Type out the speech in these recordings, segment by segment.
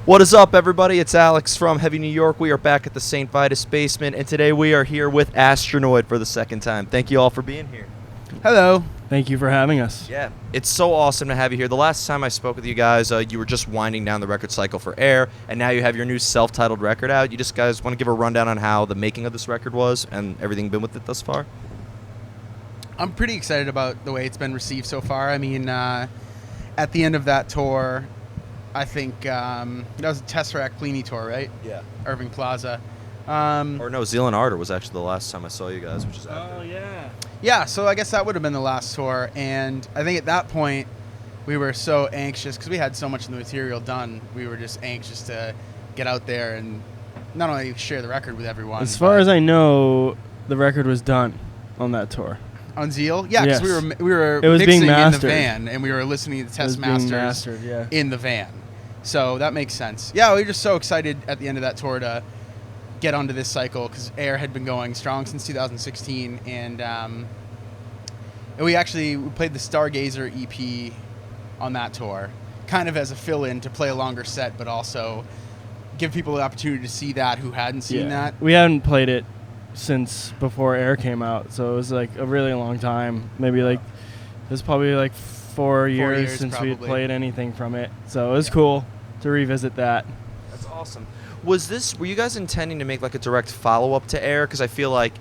What is up, everybody? It's Alex from Heavy New York. We are back at the St. Vitus basement, and today we are here with Astronoid for the second time. Thank you all for being here. Hello. Thank you for having us. Yeah, it's so awesome to have you here. The last time I spoke with you guys, you were just winding down the record cycle for Air, and now you have your new self-titled record out. You just guys want to give a rundown on how the making of this record was and everything been with it thus far? I'm pretty excited about the way it's been received so far. I mean, at the end of that tour, I think that was a Tesseract Plini tour, right? Yeah. Irving Plaza. Or no, Zealand Ardor was actually the last time I saw you guys, which is after. Oh, yeah. Yeah, so I guess that would have been the last tour. And I think at that point, we were so anxious because we had so much of the material done. We were just anxious to get out there and not only share the record with everyone. As far as I know, the record was done on that tour. On Zeal? Yeah, because Yes. we were It was mixing being in the mastered. van, and we were listening to the It was test being masters mastered, yeah. in the van. So that makes sense. Yeah, we were just so excited at the end of that tour to get onto this cycle because Air had been going strong since 2016, and we played the Stargazer EP on that tour, kind of as a fill-in to play a longer set, but also give people the opportunity to see that who hadn't seen that. We hadn't played it since before Air came out, so it was like a really long time. Maybe like it was probably like 4 years since we had probably. played anything from it. So it was cool to revisit that. That's awesome. Were you guys intending to make like a direct follow-up to Air? Because I feel like,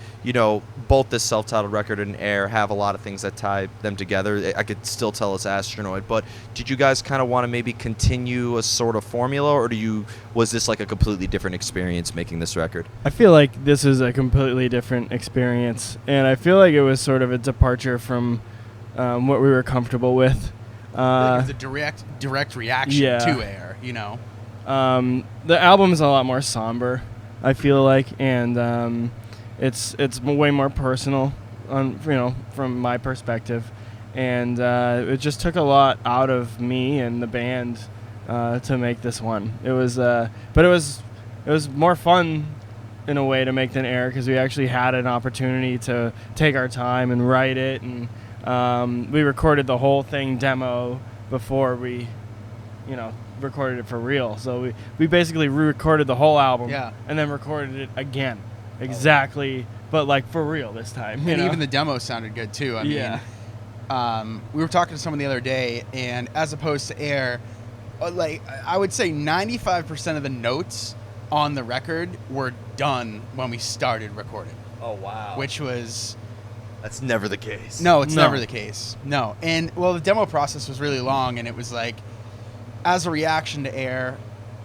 both this self-titled record and Air have a lot of things that tie them together. I could still tell it's Astronoid, but did you guys kind of want to maybe continue a sort of formula, or was this like a completely different experience making this record? I feel like this is a completely different experience, and I feel like it was sort of a departure from what we were comfortable with. It was a direct reaction to Air, The album is a lot more somber, I feel like, and it's way more personal, from my perspective, and it just took a lot out of me and the band to make this one. It was, but it was more fun in a way to make than Air because we actually had an opportunity to take our time and write it, and we recorded the whole thing demo before we, recorded it for real. So we basically re-recorded the whole album and then recorded it again. Exactly, but like for real this time. And even the demo sounded good too. I mean, we were talking to someone the other day, and as opposed to Air, I would say 95% of the notes on the record were done when we started recording. Oh, wow. Which was... That's never the case. No, it's never the case. No. And, the demo process was really long, and it was like, as a reaction to Air,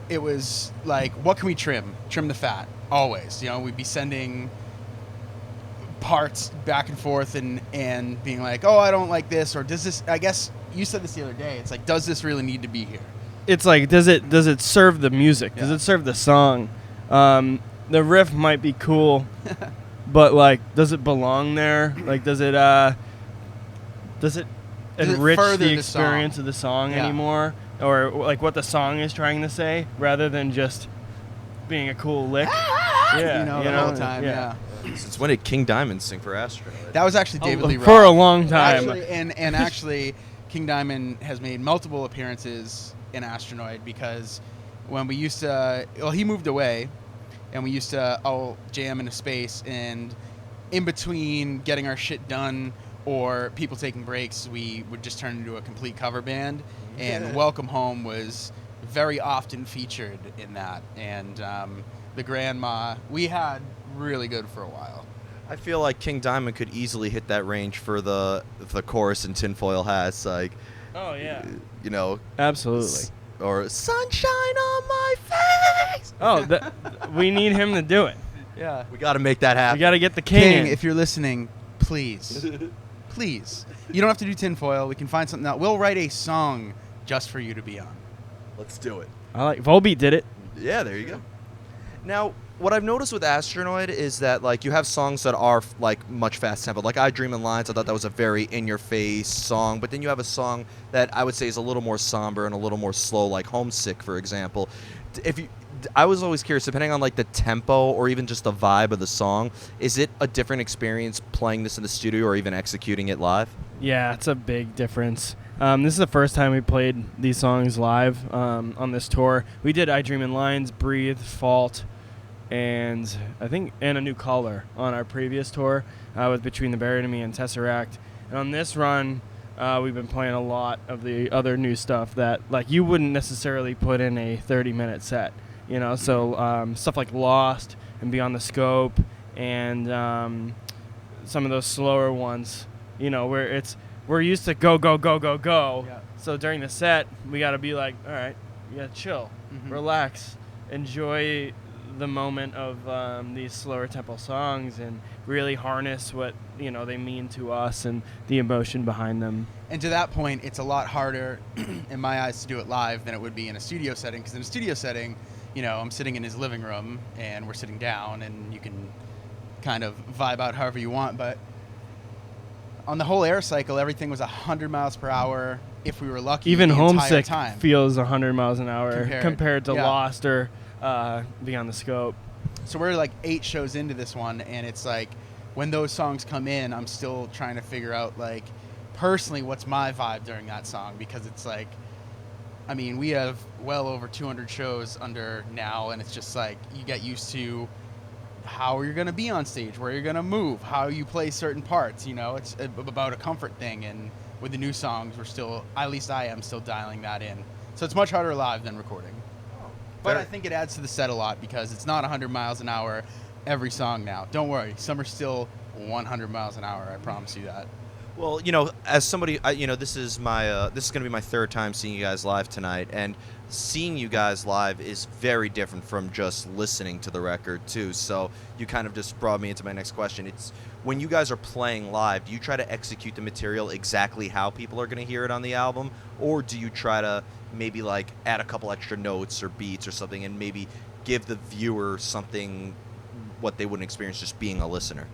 it was like, what can we trim? Trim the fat, always. We'd be sending parts back and forth and being like, oh, I don't like this, or does this, I guess you said this the other day, it's like, does this really need to be here? It's like, does it serve the music? Does it serve the song? The riff might be cool, but like, does it belong there? Like, does it enrich the experience of the song anymore? Or like what the song is trying to say, rather than just being a cool lick. The whole time, yeah. Since when did King Diamond sing for Astronoid? That was actually David Lee Roth. For a long time. Actually, and actually, King Diamond has made multiple appearances in Astronoid because when we used to... Well, he moved away, and we used to all jam in a space, and in between getting our shit done or people taking breaks, we would just turn into a complete cover band. And Welcome Home was very often featured in that. And the Grandma, we had really good for a while. I feel like King Diamond could easily hit that range for the chorus in Tinfoil Hats. Like, oh, yeah. Absolutely. Or Sunshine on my face. Oh, we need him to do it. Yeah. We got to make that happen. We got to get the king in. If you're listening, please. Please. You don't have to do tinfoil. We can find something else. We'll write a song just for you to be on. Let's do it. Volbeat did it. Yeah, there you go. Now, what I've noticed with Astronoid is that like you have songs that are like much fast tempo. Like I Dream in Lines, I thought that was a very in-your-face song. But then you have a song that I would say is a little more somber and a little more slow, like Homesick, for example. I was always curious, depending on like the tempo or even just the vibe of the song, is it a different experience playing this in the studio or even executing it live? Yeah, it's a big difference. This is the first time we played these songs live on this tour. We did I Dream in Lines, Breathe, Fault, and I think and A New Color on our previous tour with Between the Buried and Me and Tesseract. And on this run, we've been playing a lot of the other new stuff that like you wouldn't necessarily put in a 30-minute set, you know. So stuff like Lost and Beyond the Scope, and some of those slower ones, you know, where we're used to go go go go go. Yeah. So during the set, we got to be like, all right, you got to chill, relax, enjoy the moment of these slower tempo songs, and really harness what they mean to us and the emotion behind them. And to that point, it's a lot harder in my eyes to do it live than it would be in a studio setting, because in a studio setting, I'm sitting in his living room and we're sitting down and you can kind of vibe out however you want. But on the whole air cycle, everything was 100 miles per hour if we were lucky. Even the Homesick entire time. feels 100 miles an hour compared to yeah. Lost or Beyond the Scope. So we're like 8 shows into this one, and it's like when those songs come in, I'm still trying to figure out, like, personally, what's my vibe during that song, because it's like, I mean, we have well over 200 shows under now, and it's just like you get used to how you're going to be on stage, where you're going to move, how you play certain parts. It's about a comfort thing, and with the new songs, we're still, at least I am still dialing that in. So it's much harder live than recording. But I think it adds to the set a lot, because it's not 100 miles an hour every song now. Don't worry, some are still 100 miles an hour, I promise you that. Well, as somebody, this is going to be my third time seeing you guys live tonight, and seeing you guys live is very different from just listening to the record too. So you kind of just brought me into my next question. It's when you guys are playing live, do you try to execute the material exactly how people are going to hear it on the album, or do you try to maybe like add a couple extra notes or beats or something and maybe give the viewer something what they wouldn't experience just being a listener?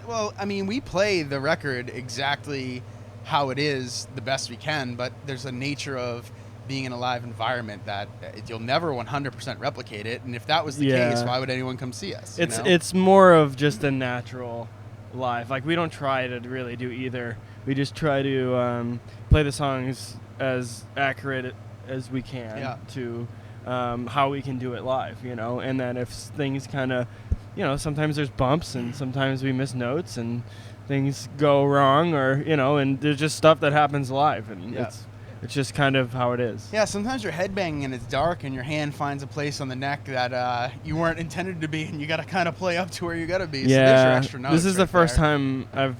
Well, I mean, we play the record exactly how it is the best we can, but there's a nature of being in a live environment that you'll never 100% replicate it. And if that was the case, why would anyone come see us? It's more of just a natural live. Like, we don't try to really do either. We just try to play the songs as accurate as we can to how we can do it live, and then if things kind of, sometimes there's bumps and sometimes we miss notes and things go wrong, or, and there's just stuff that happens live, and it's just kind of how it is. Yeah, sometimes you're headbanging and it's dark and your hand finds a place on the neck that you weren't intended to be, and you got to kind of play up to where you got to be. Yeah, so there's your extra notes. This is the first time I've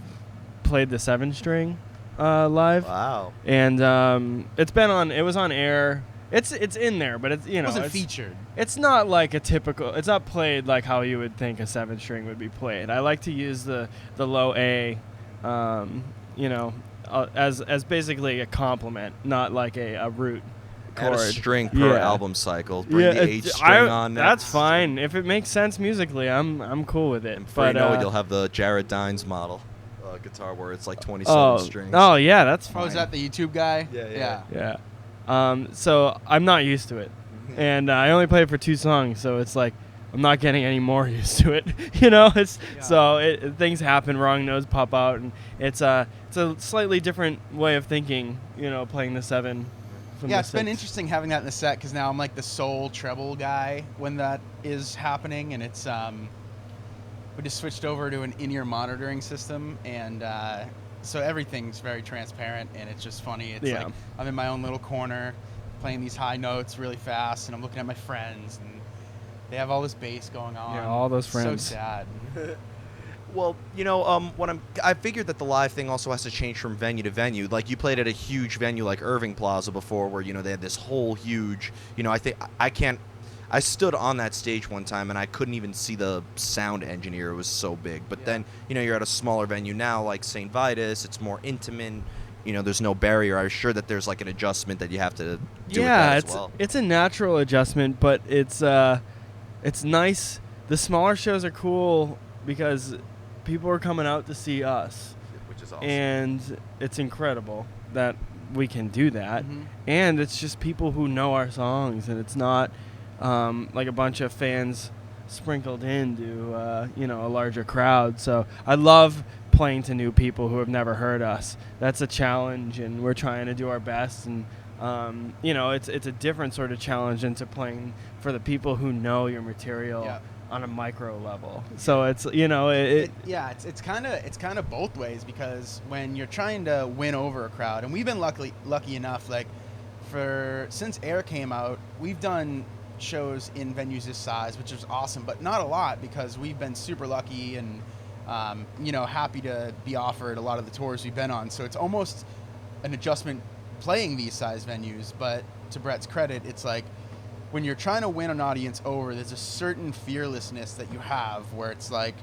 played the 7-string live. Wow. And it was on air. It's in there, but it's, it wasn't featured. It's not like it's not played like how you would think a 7-string would be played. I like to use the low A, as basically a complement, not like a root chord. Add a string per album cycle. Bring the H string on. That's fine. If it makes sense musically, I'm cool with it. And before you know it, you'll have the Jared Dines model guitar where it's like 27 strings. Oh, yeah, that's fine. Oh, is that the YouTube guy? Yeah. So I'm not used to it, and I only played for 2 songs, so it's like I'm not getting any more used to it. So things happen, wrong notes pop out, and it's a slightly different way of thinking. Playing the 7. It's been interesting having that in the set, because now I'm like the sole treble guy when that is happening, and it's we just switched over to an in-ear monitoring system, and so everything's very transparent, and it's just funny. It's like I'm in my own little corner playing these high notes really fast, and I'm looking at my friends, and they have all this bass going on. Yeah, all those friends. So sad. Well, I figured that the live thing also has to change from venue to venue. Like, you played at a huge venue like Irving Plaza before, where they had this whole huge. I stood on that stage one time and I couldn't even see the sound engineer. It was so big. But then, you're at a smaller venue now, like St. Vitus. It's more intimate. There's no barrier. I'm sure that there's like an adjustment that you have to do with that as well. It's a natural adjustment, but it's nice. The smaller shows are cool because people are coming out to see us, which is awesome. And it's incredible that we can do that. Mm-hmm. And it's just people who know our songs, and it's not like a bunch of fans sprinkled into a larger crowd. So I love playing to new people who have never heard us. That's a challenge, and we're trying to do our best. And it's a different sort of challenge into playing for the people who know your material on a micro level. So it's it's kind of both ways, because when you're trying to win over a crowd, and we've been lucky enough, like since Air came out, we've done shows in venues this size, which is awesome, but not a lot, because we've been super lucky and happy to be offered a lot of the tours we've been on. So it's almost an adjustment playing these size venues. But to Brett's credit, it's like when you're trying to win an audience over, there's a certain fearlessness that you have where it's like,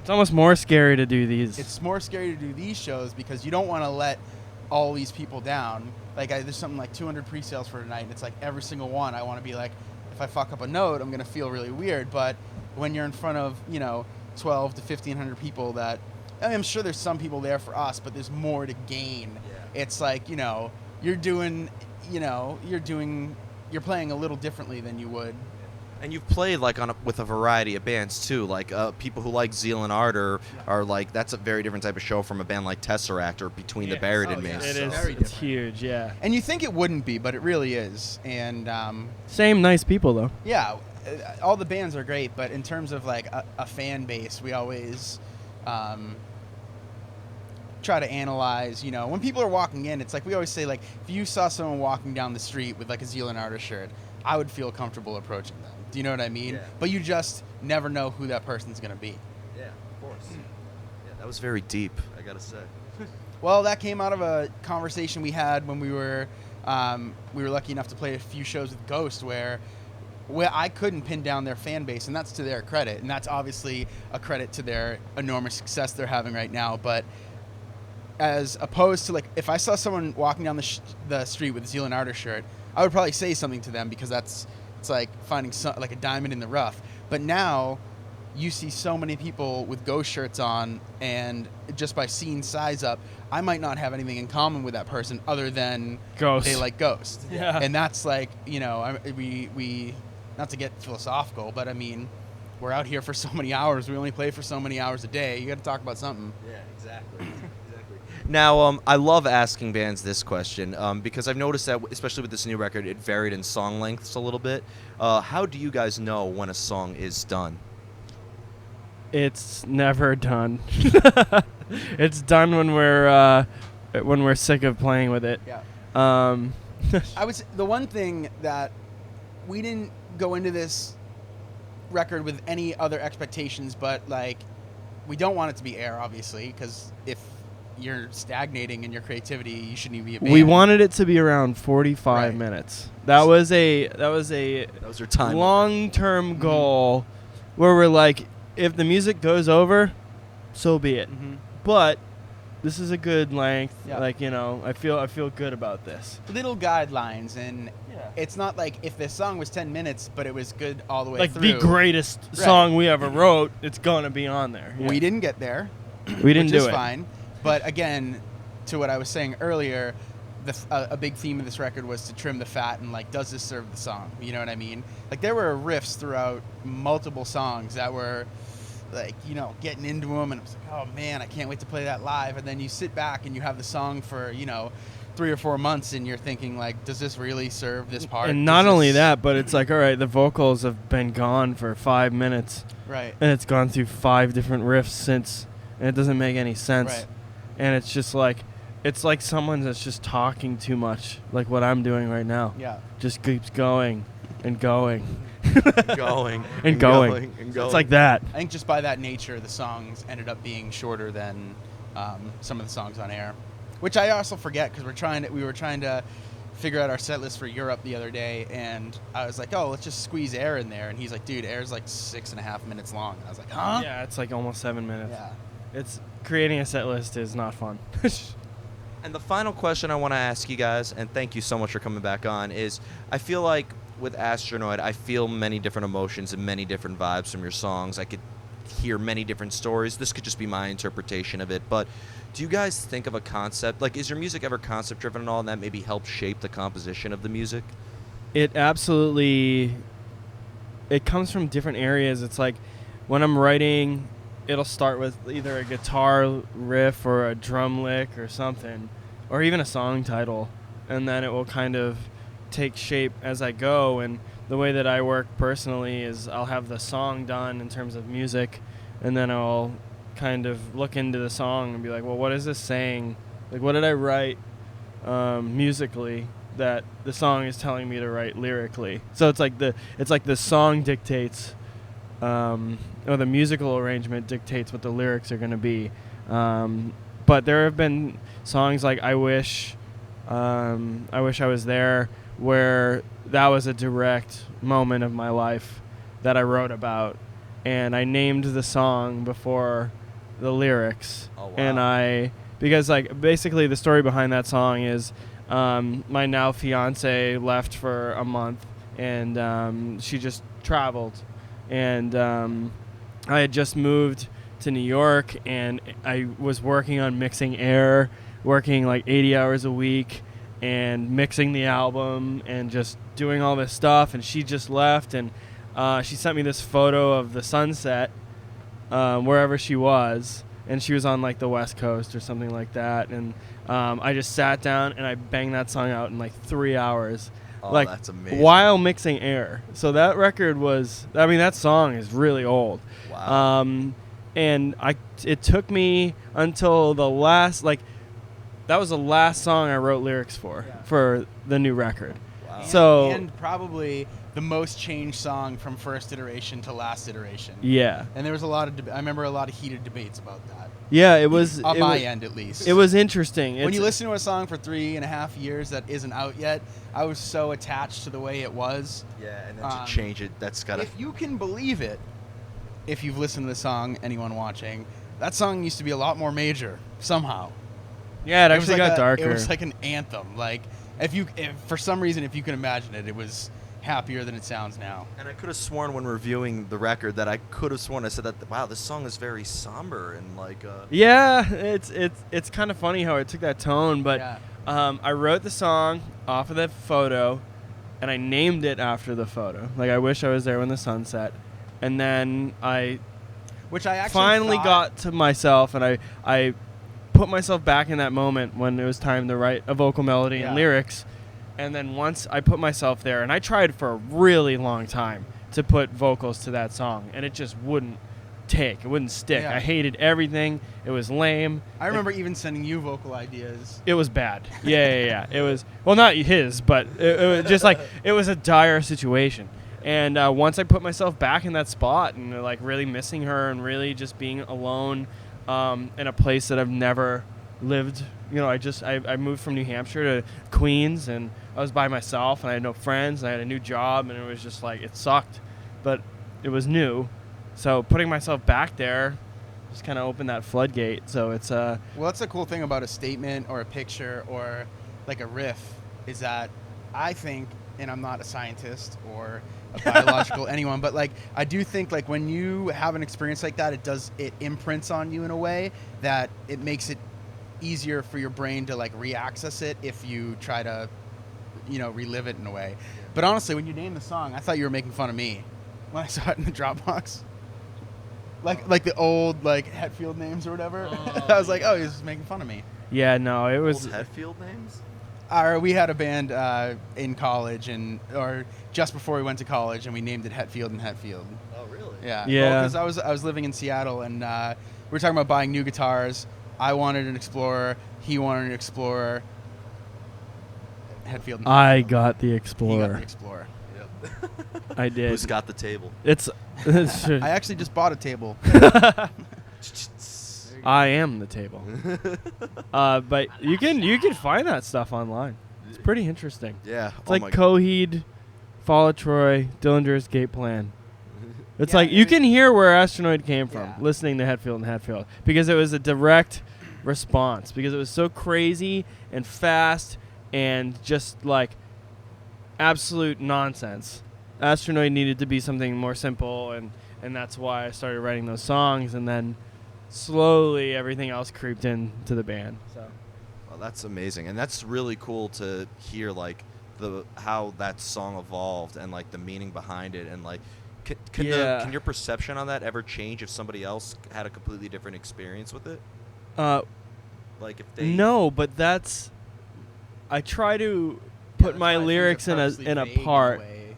it's almost more scary to do these. It's more scary to do these shows because you don't want to let all these people down. Like there's something like 200 pre-sales for tonight, and it's like every single one I want to be like, if I fuck up a note, I'm going to feel really weird. But when you're in front of 12 to 1,500 people, I'm sure there's some people there for us, but there's more to gain. Yeah. It's like you're playing a little differently than you would. And you've played like with a variety of bands too, like people who like Zeal and Ardor are like, that's a very different type of show from a band like Tesseract or Between the Buried and Mace. It is. Very it's huge, yeah. And you think it wouldn't be, but it really is. And same nice people though. Yeah, all the bands are great, but in terms of like a fan base, we always try to analyze. When people are walking in, it's like we always say, like, if you saw someone walking down the street with like a Zeal and Ardor shirt, I would feel comfortable approaching them. Do you know what I mean? Yeah. But you just never know who that person's going to be. Yeah, of course. Yeah, that was very deep, I got to say. Well, that came out of a conversation we had when we were lucky enough to play a few shows with Ghost where I couldn't pin down their fan base, and that's to their credit. And that's obviously a credit to their enormous success they're having right now. But as opposed to, like, if I saw someone walking down the street with a Zeal and Ardor shirt, I would probably say something to them because it's like finding like a diamond in the rough. But now you see so many people with Ghost shirts on, and just by seeing Size Up, I might not have anything in common with that person other than Ghost. They like Ghost. Yeah. And that's like, we not to get philosophical, but I mean, we're out here for so many hours. We only play for so many hours a day. You got to talk about something. Yeah, exactly. Now, I love asking bands this question because I've noticed that, especially with this new record, it varied in song lengths a little bit. How do you guys know when a song is done? It's never done. It's done when we're sick of playing with it. Yeah. I was the one thing that we didn't go into this record with any other expectations, but like, we don't want it to be Air, obviously, because if you're stagnating in your creativity, you shouldn't even be a band. We wanted it to be around 45 minutes. That was your time long-term goal, where we're like, if the music goes over, so be it. Mm-hmm. But this is a good length. Yeah. Like, I feel good about this. Little guidelines, and it's not like if this song was 10 minutes, but it was good all the way like through. The greatest song we ever wrote, it's gonna be on there. Yeah. We didn't get there. We didn't do it. Which is fine. But again, to what I was saying earlier, a big theme of this record was to trim the fat and, like, does this serve the song? You know what I mean? Like, there were riffs throughout multiple songs that were, like, getting into them, and I was like, oh man, I can't wait to play that live. And then you sit back and you have the song for 3 or 4 months, and you're thinking, like, does this really serve this part? And not only that, but it's like, all right, the vocals have been gone for 5 minutes, right? And it's gone through 5 different riffs since, and it doesn't make any sense. Right. And it's just like, it's like someone that's just talking too much, like what I'm doing right now. Yeah. Just keeps going and going. going and going. It's like that. I think just by that nature, the songs ended up being shorter than some of the songs on Air, which I also forget because we were trying to figure out our set list for Europe the other day, and I was like, oh, let's just squeeze Air in there, and he's like, dude, Air's like 6.5 minutes long. And I was like, huh? Yeah, it's like almost 7 minutes. Yeah. It's creating a set list is not fun. And the final question I want to ask you guys, and thank you so much for coming back on, is I feel like with Astronoid, I feel many different emotions and many different vibes from your songs. I could hear many different stories. This could just be my interpretation of it, but do you guys think of a concept? Like, is your music ever concept-driven at all, and that maybe helps shape the composition of the music? It absolutely... It comes from different areas. It's like when I'm writing... it'll start with either a guitar riff or a drum lick or something, or even a song title, and then it will kind of take shape as I go. And the way that I work personally is I'll have the song done in terms of music, and then I'll kind of look into the song and be like, well, what is this saying? Like, what did I write musically that the song is telling me to write lyrically? So it's like the song dictates, or the musical arrangement dictates what the lyrics are going to be. But there have been songs like I Wish I Was There, where that was a direct moment of my life that I wrote about, and I named the song before the lyrics. Oh, wow. And because like basically the story behind that song is my now fiance left for a month, and she just traveled, and I had just moved to New York, and I was working on mixing Air, working like 80 hours a week and mixing the album and just doing all this stuff, and she just left, and she sent me this photo of the sunset wherever she was, and she was on like the West Coast or something like that, and I just sat down and I banged that song out in like 3 hours. Oh, like, that's amazing. while mixing Air. So that record was, I mean, that song is really old. Wow. And it took me until the last, like, that was the last song I wrote lyrics for the new record. Wow. So and probably the most changed song from first iteration to last iteration. yeah, And there was a lot of I remember a lot of heated debates about that. yeah, it was On it my was, end, at least. It was interesting. When you listen to a song for 3.5 years that isn't out yet, I was so attached to the way it was. Yeah, and then to change it, that's gotta. If you can believe it, if you've listened to the song, anyone watching, that song used to be a lot more major somehow. yeah, it was actually like got darker. It was like an anthem. Like if for some reason, if you can imagine it, it was happier than it sounds now. And I could have sworn when reviewing the record that I could have sworn I said that wow, this song is very somber and like. Yeah, it's kind of funny how it took that tone, but Yeah. I wrote the song off of that photo, and I named it after the photo. Like, I Wish I Was There When the Sun Set, and then I Which I actually finally thought- got to myself, and I put myself back in that moment when it was time to write a vocal melody Yeah. and lyrics. And then once I put myself there, and I tried for a really long time to put vocals to that song, and it just wouldn't take. It wouldn't stick. Yeah. I hated everything. It was lame. I remember even sending you vocal ideas. It was bad. Yeah. It was, well, not his, but it was just like, it was a dire situation. And once I put myself back in that spot and like really missing her and really just being alone in a place that I've never lived, you know, I moved from New Hampshire to Queens, and I was by myself, and I had no friends, and I had a new job, and it was just like, it sucked, but it was new. So putting myself back there just kind of opened that floodgate. So it's Well, that's the cool thing about a statement or a picture or like a riff is that I think, and I'm not a scientist or a biological anyone, but like I do think like when you have an experience like that, it imprints on you in a way that it makes it easier for your brain to like re-access it if you try to, relive it in a way. But honestly, when you named the song, I thought you were making fun of me when I saw it in the Dropbox. Like the old like Hetfield names or whatever. I was like, oh, he's making fun of me. yeah, no, it was. Old Hetfield names? We had a band in college or just before we went to college, and we named it Hetfield and Hetfield. Oh, really? Yeah. Yeah. Because I was living in Seattle, and we were talking about buying new guitars. I wanted an Explorer. He wanted an Explorer. Hetfield. And I Hetfield. got the He got Explorer. the Explorer. Yep. I did. Who's got the table? It's. I actually just bought a table. I am the table. But you can find that stuff online. It's pretty interesting. Yeah. It's like Coheed, Fall of Troy, Dillinger's Gate Plan. It's Yeah, like you can hear where Astronoid came from Yeah. listening to Hetfield and Hetfield, because it was a direct response, because it was so crazy and fast and just like absolute nonsense. Astronoid needed to be something more simple, and that's why I started writing those songs, and then slowly everything else creeped into the band. So Well, that's amazing, and that's really cool to hear, like how that song evolved and like the meaning behind it, and like Can your perception on that ever change if somebody else had a completely different experience with it? Uh, Like if they no, but that's. I try to Yeah, put that's my why things are lyrics in purposely a vague part. way.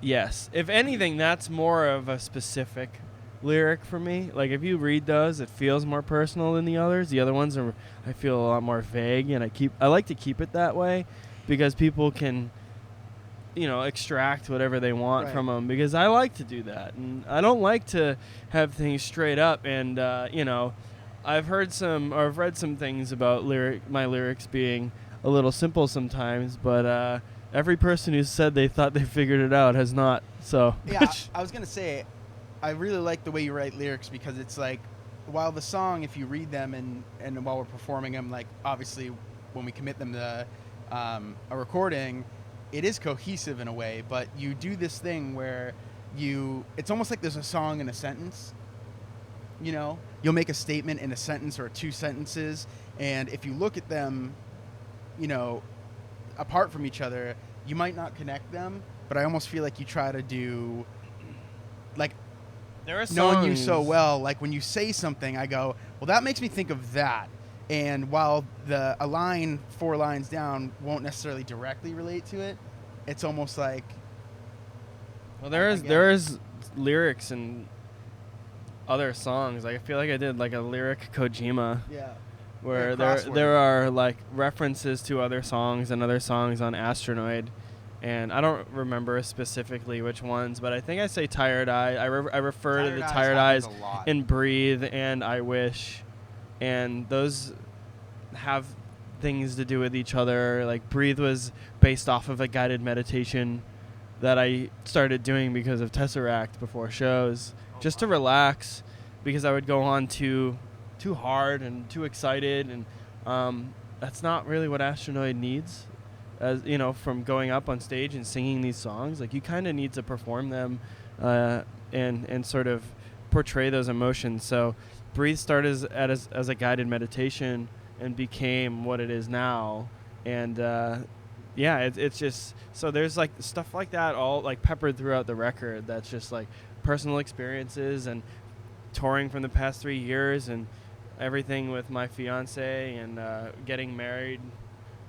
Yes. If anything, that's more of a specific lyric for me. Like if you read those, it feels more personal than the others. The other ones are, I feel, a lot more vague, and I like to keep it that way because people can, extract whatever they want Right. from them, because I like to do that, and I don't like to have things straight up. And I've read some things about my lyrics being a little simple sometimes, but every person who said they thought they figured it out has not. So Yeah, I was gonna say, I really like the way you write lyrics, because it's like, while the song, if you read them and while we're performing them, like obviously when we commit them to a recording, it is cohesive in a way. But you do this thing where it's almost like there's a song in a sentence. You'll make a statement in a sentence or two sentences, and if you look at them, apart from each other, you might not connect them. But I almost feel like you try to do, like, there are knowing you songs- so well, like when you say something, I go, well, that makes me think of that. And while a line 4 lines down won't necessarily directly relate to it, it's almost like, Well, I get there it. is lyrics in other songs. Like I feel like I did like a lyric Kojima, yeah, where Yeah, there crossword. there are like references to other songs and other songs on Astronoid, and I don't remember specifically which ones, but I think I say Tired Eye. I refer to the Tired Eyes happens a lot. in Breathe and I Wish, and those have things to do with each other. Like Breathe was based off of a guided meditation that I started doing because of Tesseract before shows, just to relax, because I would go on too hard and too excited, and that's not really what Astronoid needs. As from going up on stage and singing these songs, like you kind of need to perform them, and sort of portray those emotions. So, Breathe started as a guided meditation and became what it is now, and it's just, so there's like stuff like that all like peppered throughout the record. That's just like personal experiences and touring from the past 3 years and everything with my fiance, and getting married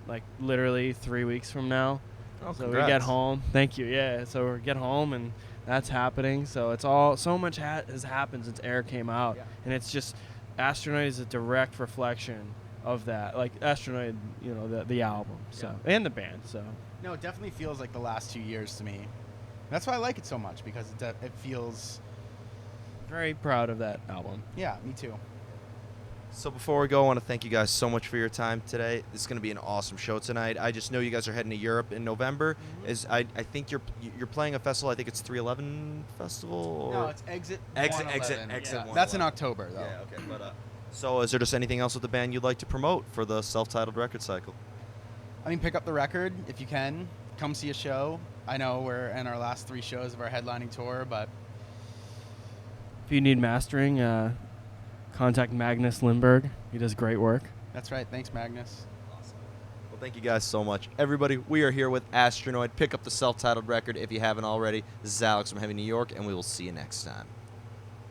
like literally 3 weeks from now. Oh, So we congrats. get home. Thank you. Yeah. So we get home and that's happening. So it's all so much has happened since Air came out, Yeah. and it's just Astronoid is a direct reflection of that. Like Astronoid, the album. So and the band. So No, it definitely feels like the last 2 years to me. That's why I like it so much, because it feels, very proud of that album. yeah, me too. So before we go, I want to thank you guys so much for your time today. This is going to be an awesome show tonight. I just know you guys are heading to Europe in November. I think you're playing a festival. I think it's 311 Festival. Or? No, it's Exit Exit 111. Exit Yeah, 111. that's in October, though. Yeah, okay. But so is there just anything else with the band you'd like to promote for the self-titled record cycle? I mean, pick up the record if you can. Come see a show. I know we're in our last 3 shows of our headlining tour, but If you need mastering, contact Magnus Lindberg. He does great work. that's right. Thanks, Magnus. Awesome. Well, thank you guys so much. Everybody, we are here with Astronoid. Pick up the self-titled record if you haven't already. This is Alex from Heavy New York, and we will see you next time.